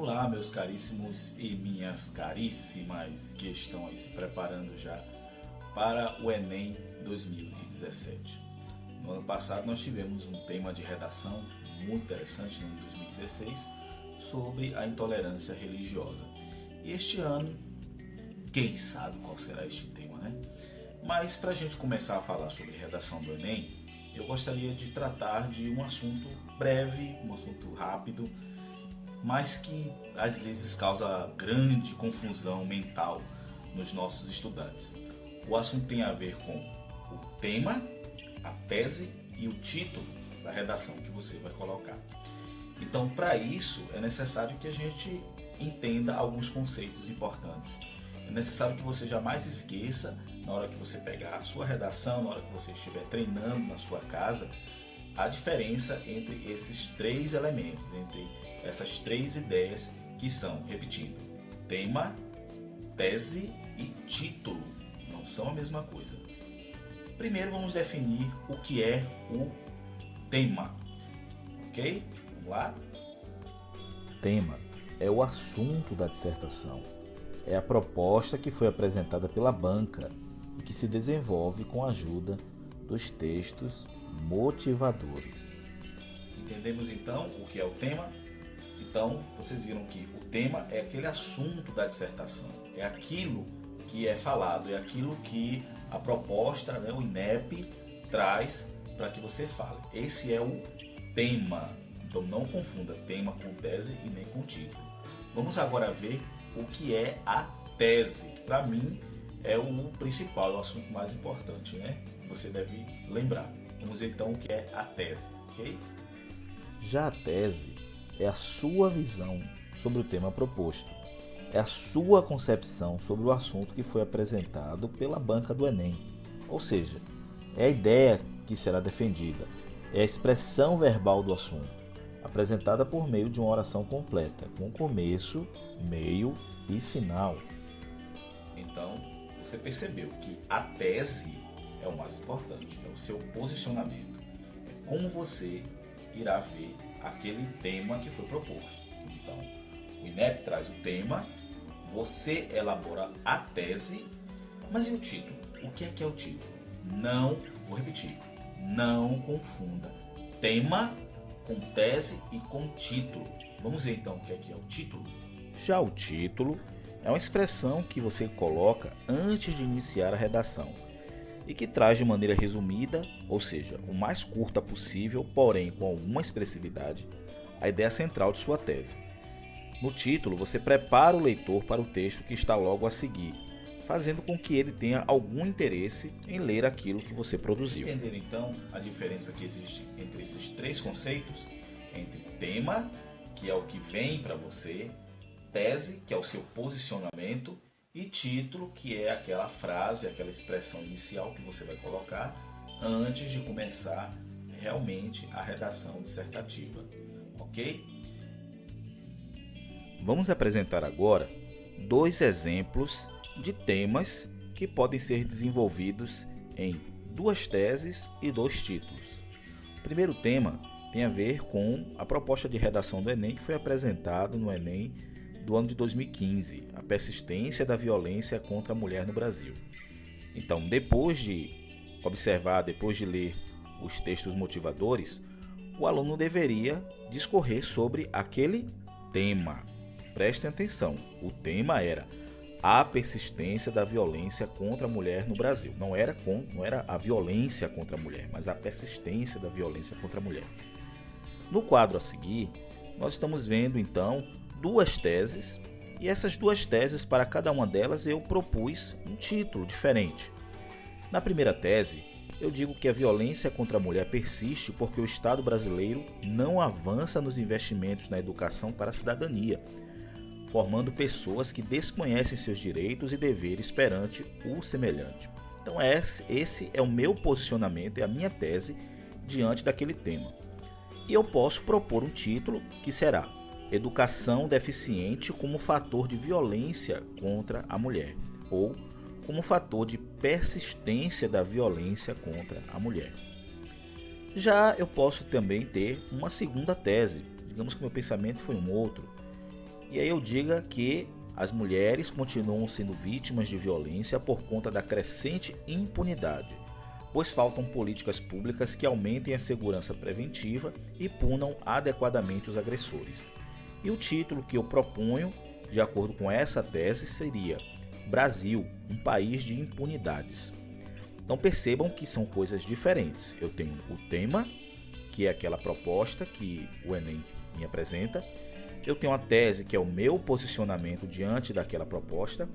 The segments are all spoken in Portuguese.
Olá, meus caríssimos e minhas caríssimas que estão aí se preparando já para o Enem 2017. No ano passado nós tivemos um tema de redação muito interessante, no ano 2016, sobre a intolerância religiosa. E este ano, quem sabe qual será este tema, né? Mas para a gente começar a falar sobre redação do Enem, eu gostaria de tratar de um assunto breve, um assunto rápido, mas que às vezes causa grande confusão mental nos nossos estudantes. O assunto tem a ver com o tema, a tese e o título da redação que você vai colocar. Então, para isso, é necessário que a gente entenda alguns conceitos importantes. É necessário que você jamais esqueça, na hora que você pegar a sua redação, na hora que você estiver treinando na sua casa, a diferença entre esses três elementos, entre essas três ideias que são, repetindo, tema, tese e título. Não são a mesma coisa. Primeiro vamos definir o que é o tema. Ok? Vamos lá? Tema é o assunto da dissertação. É a proposta que foi apresentada pela banca e que se desenvolve com a ajuda dos textos motivadores. Entendemos então o que é o tema? Então, vocês viram que o tema é aquele assunto da dissertação, é aquilo que é falado, é aquilo que a proposta, o INEP, traz para que você fale. Esse é o tema. Então, não confunda tema com tese e nem com título. Vamos agora ver o que é a tese. Para mim, é o principal, é o assunto mais importante, né? Você deve lembrar. Vamos ver então o que é a tese, ok? Já a tese é a sua visão sobre o tema proposto. É a sua concepção sobre o assunto que foi apresentado pela banca do Enem. Ou seja, é a ideia que será defendida, é a expressão verbal do assunto, apresentada por meio de uma oração completa, com começo, meio e final. Então, você percebeu que a tese é o mais importante, é o seu posicionamento, é como você irá ver aquele tema que foi proposto. Então, o INEP traz o tema, você elabora a tese, mas e o título? O que é o título? Não, vou repetir, não confunda tema com tese e com título. Vamos ver então o que é o título? Já o título é uma expressão que você coloca antes de iniciar a redação e que traz de maneira resumida, ou seja, o mais curta possível, porém com alguma expressividade, a ideia central de sua tese. No título, você prepara o leitor para o texto que está logo a seguir, fazendo com que ele tenha algum interesse em ler aquilo que você produziu. Entender então a diferença que existe entre esses três conceitos, entre tema, que é o que vem para você, tese, que é o seu posicionamento, e título, que é aquela frase, aquela expressão inicial que você vai colocar antes de começar realmente a redação dissertativa, ok? Vamos apresentar agora dois exemplos de temas que podem ser desenvolvidos em duas teses e dois títulos. O primeiro tema tem a ver com a proposta de redação do Enem que foi apresentado no Enem do ano de 2015, a persistência da violência contra a mulher no Brasil. Então, depois de observar, depois de ler os textos motivadores, o aluno deveria discorrer sobre aquele tema. Prestem atenção, o tema era a persistência da violência contra a mulher no Brasil. Não era a violência contra a mulher, mas a persistência da violência contra a mulher. No quadro a seguir, nós estamos vendo então duas teses, e essas duas teses, para cada uma delas, eu propus um título diferente. Na primeira tese, eu digo que a violência contra a mulher persiste porque o Estado brasileiro não avança nos investimentos na educação para a cidadania, formando pessoas que desconhecem seus direitos e deveres perante o semelhante. Então esse é o meu posicionamento, é a minha tese diante daquele tema. E eu posso propor um título que será Educação deficiente como fator de violência contra a mulher, ou como fator de persistência da violência contra a mulher. Já eu posso também ter uma segunda tese, digamos que meu pensamento foi um outro, E aí eu diga que as mulheres continuam sendo vítimas de violência por conta da crescente impunidade, pois faltam políticas públicas que aumentem a segurança preventiva e punam adequadamente os agressores. E o título que eu proponho, de acordo com essa tese, seria Brasil, um país de impunidades. Então percebam que são coisas diferentes. Eu tenho o tema, que é aquela proposta que o Enem me apresenta. Eu tenho a tese, que é o meu posicionamento diante daquela proposta.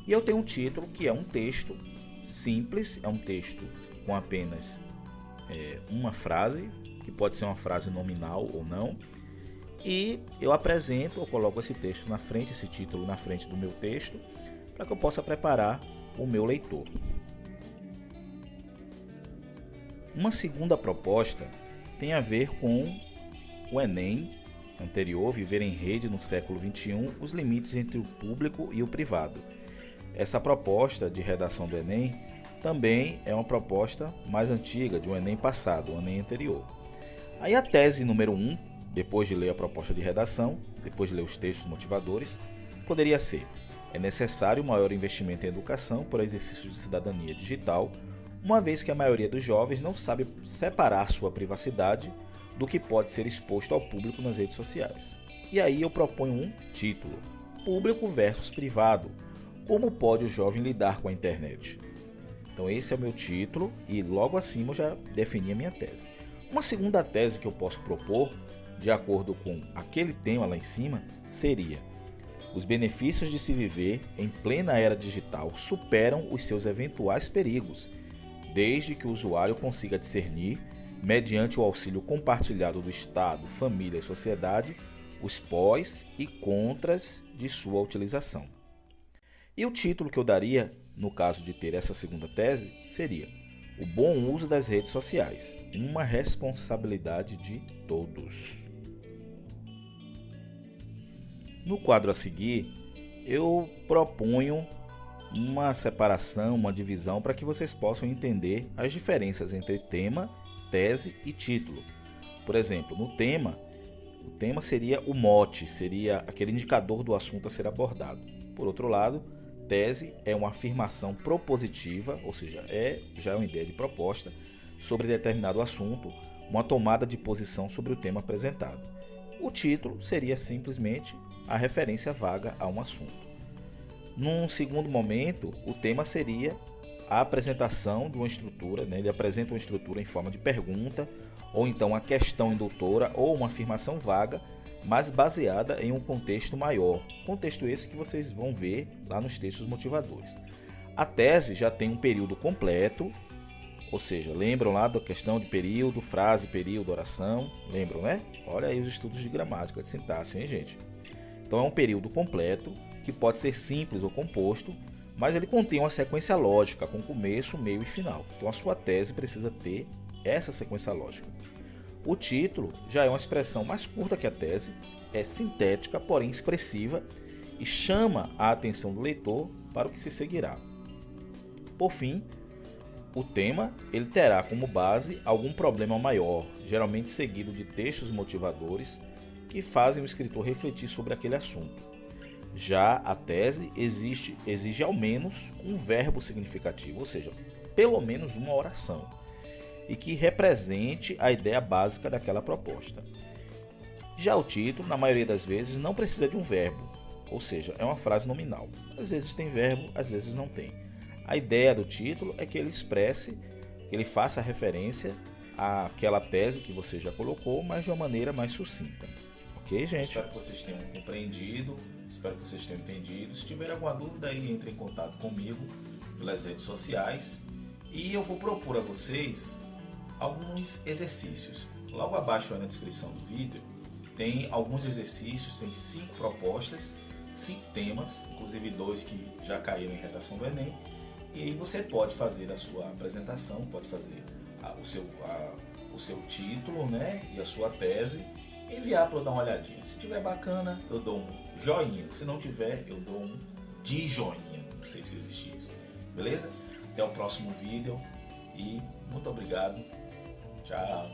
E eu tenho um título, que é um texto simples, é um texto com apenas uma frase, que pode ser uma frase nominal ou não. E eu coloco esse texto na frente, esse título na frente do meu texto, para que eu possa preparar o meu leitor. Uma segunda proposta tem a ver com o Enem anterior, Viver em Rede no século XXI, os limites entre o público e o privado. Essa proposta de redação do Enem também é uma proposta mais antiga, de um Enem passado, um Enem anterior. Aí a tese número 1, depois de ler a proposta de redação, depois de ler os textos motivadores, poderia ser: é necessário maior investimento em educação por exercício de cidadania digital, uma vez que a maioria dos jovens não sabe separar sua privacidade do que pode ser exposto ao público nas redes sociais. E aí eu proponho um título: Público versus Privado. Como pode o jovem lidar com a internet? Então esse é o meu título e logo acima eu já defini a minha tese. Uma segunda tese que eu posso propor, de acordo com aquele tema lá em cima, seria: os benefícios de se viver em plena era digital superam os seus eventuais perigos, desde que o usuário consiga discernir, mediante o auxílio compartilhado do Estado, família e sociedade, os pós e contras de sua utilização. E o título que eu daria, no caso de ter essa segunda tese, seria: o bom uso das redes sociais, uma responsabilidade de todos. No quadro a seguir, eu proponho uma separação, uma divisão para que vocês possam entender as diferenças entre tema, tese e título. Por exemplo, no tema, o tema seria o mote, seria aquele indicador do assunto a ser abordado. Por outro lado, tese é uma afirmação propositiva, ou seja, já é uma ideia de proposta sobre determinado assunto, uma tomada de posição sobre o tema apresentado. O título seria simplesmente a referência vaga a um assunto. Num segundo momento, o tema seria a apresentação de uma estrutura, ele apresenta uma estrutura em forma de pergunta, ou então uma questão indutora ou uma afirmação vaga, mas baseada em um contexto maior. Contexto esse que vocês vão ver lá nos textos motivadores. A tese já tem um período completo, ou seja, lembram lá da questão de período, frase, período, oração? Lembram, né? Olha aí os estudos de gramática, de sintaxe, hein, gente? Então é um período completo, que pode ser simples ou composto, mas ele contém uma sequência lógica com começo, meio e final. Então a sua tese precisa ter essa sequência lógica. O título já é uma expressão mais curta que a tese, é sintética, porém expressiva, e chama a atenção do leitor para o que se seguirá. Por fim, o tema ele terá como base algum problema maior, geralmente seguido de textos motivadores que fazem o escritor refletir sobre aquele assunto. Já a tese exige ao menos um verbo significativo, ou seja, pelo menos uma oração, e que represente a ideia básica daquela proposta. Já o título, na maioria das vezes, não precisa de um verbo, ou seja, é uma frase nominal. Às vezes tem verbo, às vezes não tem. A ideia do título é que ele expresse, que ele faça referência àquela tese que você já colocou, mas de uma maneira mais sucinta. Ok, gente? Espero que vocês tenham compreendido, espero que vocês tenham entendido. Se tiver alguma dúvida aí, entre em contato comigo pelas redes sociais e eu vou propor a vocês alguns exercícios. Logo abaixo aí na descrição do vídeo tem alguns exercícios, tem 5 propostas, 5 temas, inclusive 2 que já caíram em redação do Enem. E aí você pode fazer a sua apresentação, pode fazer o seu título, né, e a sua tese, enviar para eu dar uma olhadinha. Se tiver bacana, eu dou um joinha. Se não tiver, eu dou um de joinha. Não sei se existe isso. Beleza? Até o próximo vídeo e muito obrigado. Tchau.